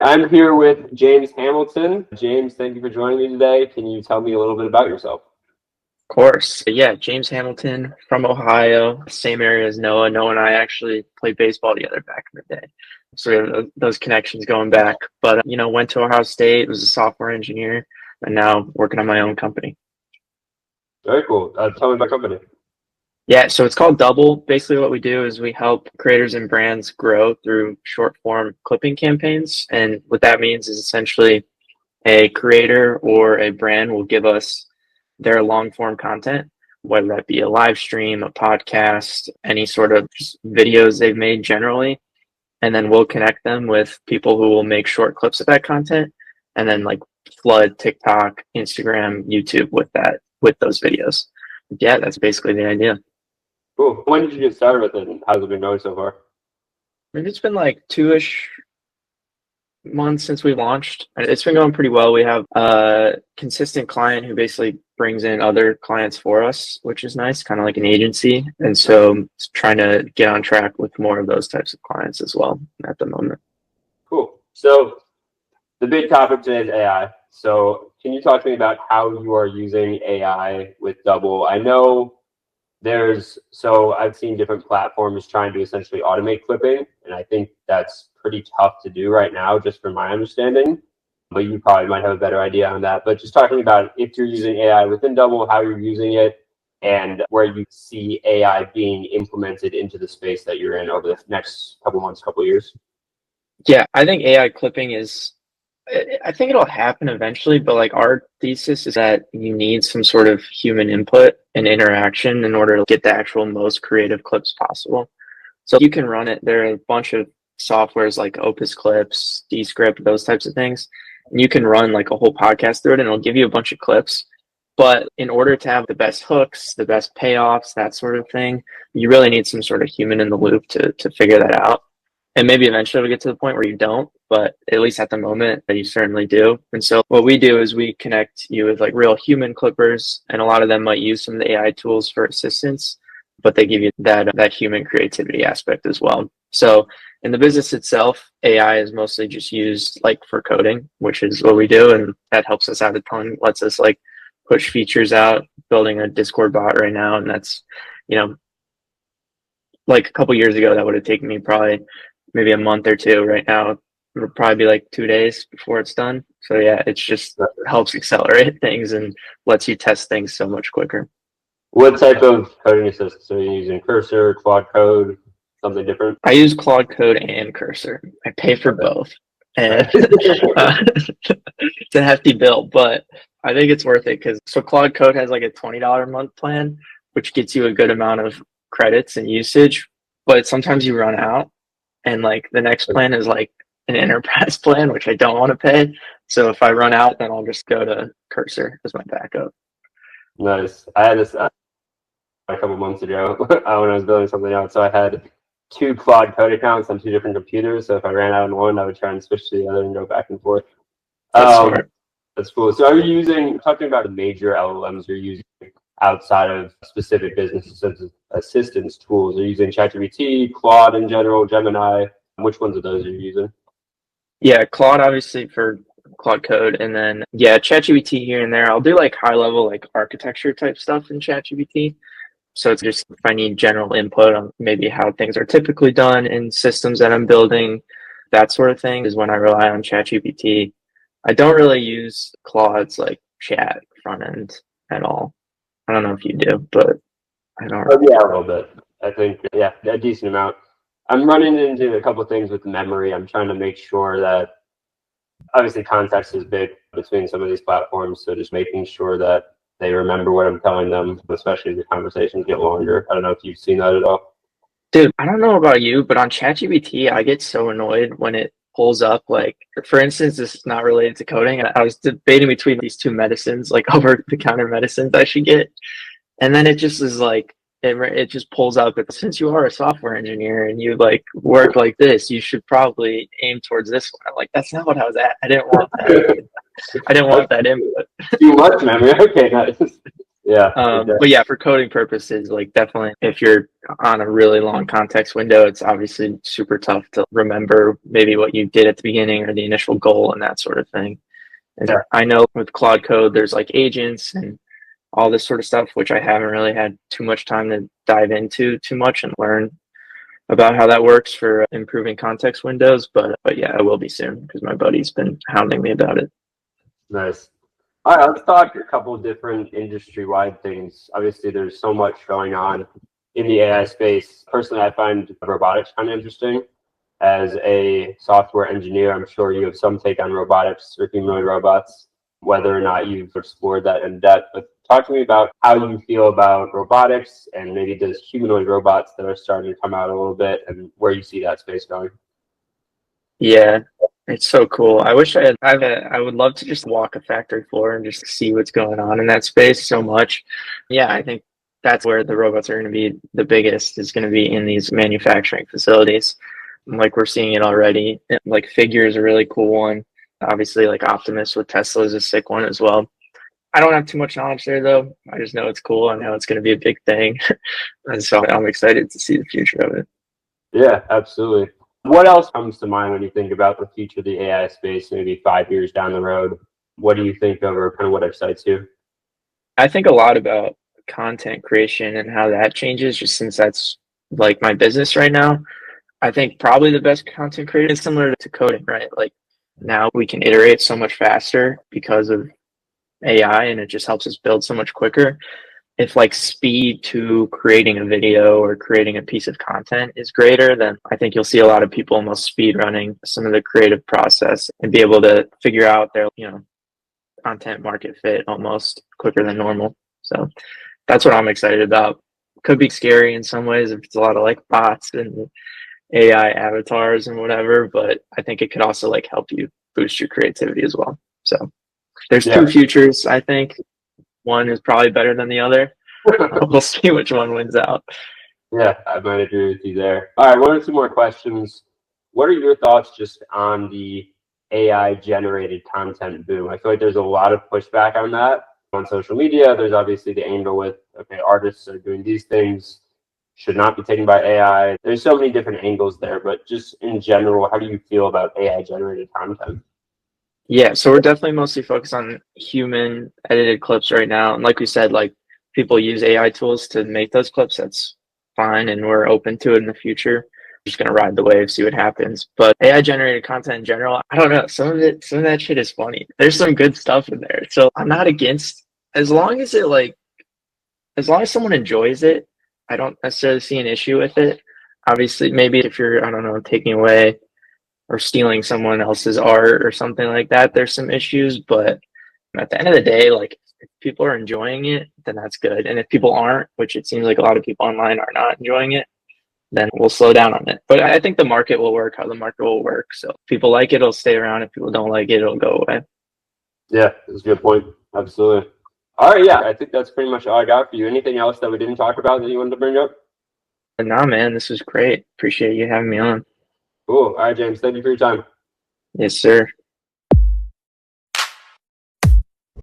I'm here with James Hamilton. James, thank you for joining me today. Can you tell me a little bit about yourself? Of course. Yeah, James Hamilton from Ohio, same area as Noah. Noah and I actually played baseball together back in the day. So we have those connections going back. But, went to Ohio State, was a software engineer, and now working on my own company. Very cool. Tell me about your company. Yeah, so it's called Dubble. Basically, what we do is we help creators and brands grow through short form clipping campaigns. And what that means is essentially a creator or a brand will give us their long form content, whether that be a live stream, a podcast, any sort of just videos they've made generally. And then we'll connect them with people who will make short clips of that content and then like flood TikTok, Instagram, YouTube with those videos. Yeah, that's basically the idea. Cool. When did you get started with it, and how's it been going so far? Maybe it's been like 2-ish months since we launched. It's been going pretty well. We have a consistent client who basically brings in other clients for us, which is nice, kind of like an agency. And so trying to get on track with more of those types of clients as well at the moment. Cool. So the big topic today is AI. So can you talk to me about how you are using AI with Dubble? I know I've seen different platforms trying to essentially automate clipping, and I think that's pretty tough to do right now, just from my understanding. But you probably might have a better idea on that. But just talking about if you're using AI within Dubble, how you're using it, and where you see AI being implemented into the space that you're in over the next couple months, couple years. Yeah, I think AI clipping I think it'll happen eventually, but like our thesis is that you need some sort of human input and interaction in order to get the actual most creative clips possible. So you can run it. There are a bunch of softwares like Opus Clips, Descript, those types of things. And you can run like a whole podcast through it and it'll give you a bunch of clips. But in order to have the best hooks, the best payoffs, that sort of thing, you really need some sort of human in the loop to figure that out. And maybe eventually it'll get to the point where you don't, but at least at the moment that you certainly do. And so what we do is we connect you with like real human clippers, and a lot of them might use some of the AI tools for assistance, but they give you that human creativity aspect as well. So in the business itself, AI is mostly just used like for coding, which is what we do, and that helps us out a ton, lets us like push features out, building a Discord bot right now, and that's, like a couple years ago, that would have taken me probably maybe a month or two. Right now, it would probably be like 2 days before it's done. So yeah, it's just helps accelerate things and lets you test things so much quicker. What type of coding assistance are you using? Cursor, Claude Code, something different? I use Claude Code and Cursor. I pay for both, and it's a hefty bill, but I think it's worth it because Claude Code has like a $20 a month plan, which gets you a good amount of credits and usage, but sometimes you run out, and like the next plan is like an enterprise plan, which I don't want to pay. So if I run out, then I'll just go to Cursor as my backup. Nice. I had this a couple months ago when I was building something out. So I had 2 Claude Code accounts on 2 different computers. So if I ran out on one, I would try and switch to the other and go back and forth. That's cool. So are you talking about the major LLMs you're using outside of specific business assistance tools? Are you using ChatGPT, Claude in general, Gemini? Which ones of those are you using? Yeah, Claude obviously for Claude Code, and then ChatGPT here and there. I'll do like high level like architecture type stuff in ChatGPT. So it's just if I need general input on maybe how things are typically done in systems that I'm building, that sort of thing is when I rely on ChatGPT. I don't really use Claude's like chat front end at all. I don't know if you do, but I don't. Oh, yeah, a little bit. I think, yeah, a decent amount. I'm running into a couple of things with memory. I'm trying to make sure that, obviously, context is big between some of these platforms. So just making sure that they remember what I'm telling them, especially as the conversations get longer. I don't know if you've seen that at all. Dude, I don't know about you, but on ChatGPT, I get so annoyed when it pulls up, like, for instance, this is not related to coding. I was debating between these 2 medicines, like over-the-counter medicines I should get. And then it just is like, it just pulls up, since you are a software engineer and you like work like this, you should probably aim towards this one. I'm like, that's not what I was at. I didn't want that. I didn't want that input. Too much memory. Okay, nice. Yeah, But yeah, for coding purposes, like definitely if you're on a really long context window, it's obviously super tough to remember maybe what you did at the beginning or the initial goal and that sort of thing. And yeah, I know with Claude Code, there's like agents and all this sort of stuff, which I haven't really had too much time to dive into too much and learn about how that works for improving context windows. But yeah, I will be soon because my buddy's been hounding me about it. nice. All right, let's talk a couple of different industry-wide things. Obviously, there's so much going on in the AI space. Personally, I find robotics kind of interesting. As a software engineer, I'm sure you have some take on robotics or humanoid robots, whether or not you've explored that in depth. But talk to me about how you feel about robotics and maybe those humanoid robots that are starting to come out a little bit and where you see that space going. Yeah, it's so cool. I wish I would love to just walk a factory floor and just see what's going on in that space so much. Yeah, I think that's where the robots are going to be the biggest is going to be in these manufacturing facilities. Like we're seeing it already. Like Figure is a really cool one. Obviously, like Optimus with Tesla is a sick one as well. I don't have too much knowledge there though. I just know it's cool. I know it's going to be a big thing. And so I'm excited to see the future of it. Yeah, absolutely. What else comes to mind when you think about the future of the AI space, maybe 5 years down the road? What do you think of, or kind of what excites you? I think a lot about content creation and how that changes just since that's like my business right now. I think probably the best content creator is similar to coding, right? Like now we can iterate so much faster because of AI and it just helps us build so much quicker. If like speed to creating a video or creating a piece of content is greater, then I think you'll see a lot of people almost speed running some of the creative process and be able to figure out their, content market fit almost quicker than normal. So that's what I'm excited about. Could be scary in some ways if it's a lot of like bots and AI avatars and whatever, but I think it could also like help you boost your creativity as well. So there's two Yeah. futures, I think. One is probably better than the other. We'll see which one wins out. Yeah, I might agree with you there. All right, one or two more questions. What are your thoughts just on the AI generated content boom? I feel like there's a lot of pushback on that on social media. There's obviously the angle with, okay, artists are doing these things, should not be taken by AI. There's so many different angles there, but just in general, how do you feel about AI generated content? Yeah, so we're definitely mostly focused on human edited clips right now. And like we said, like people use AI tools to make those clips. That's fine, and we're open to it in the future. Just gonna ride the wave, see what happens. But AI generated content in general, I don't know. Some of that shit is funny. There's some good stuff in there. So I'm not against as long as it like as long as someone enjoys it, I don't necessarily see an issue with it. Obviously, maybe if you're, I don't know, taking away or stealing someone else's art or something like that, there's some issues. But at the end of the day, like if people are enjoying it, then that's good. And if people aren't, which it seems like a lot of people online are not enjoying it, then we'll slow down on it. But I think the market will work how the market will work. So if people like it, it'll stay around. If people don't like it, it'll go away. Yeah, that's a good point. Absolutely. All right, yeah, I think that's pretty much all I got for you. Anything else that we didn't talk about that you wanted to bring up? And nah, man, this was great. Appreciate you having me on. Cool. All right, James, thank you for your time. Yes, sir.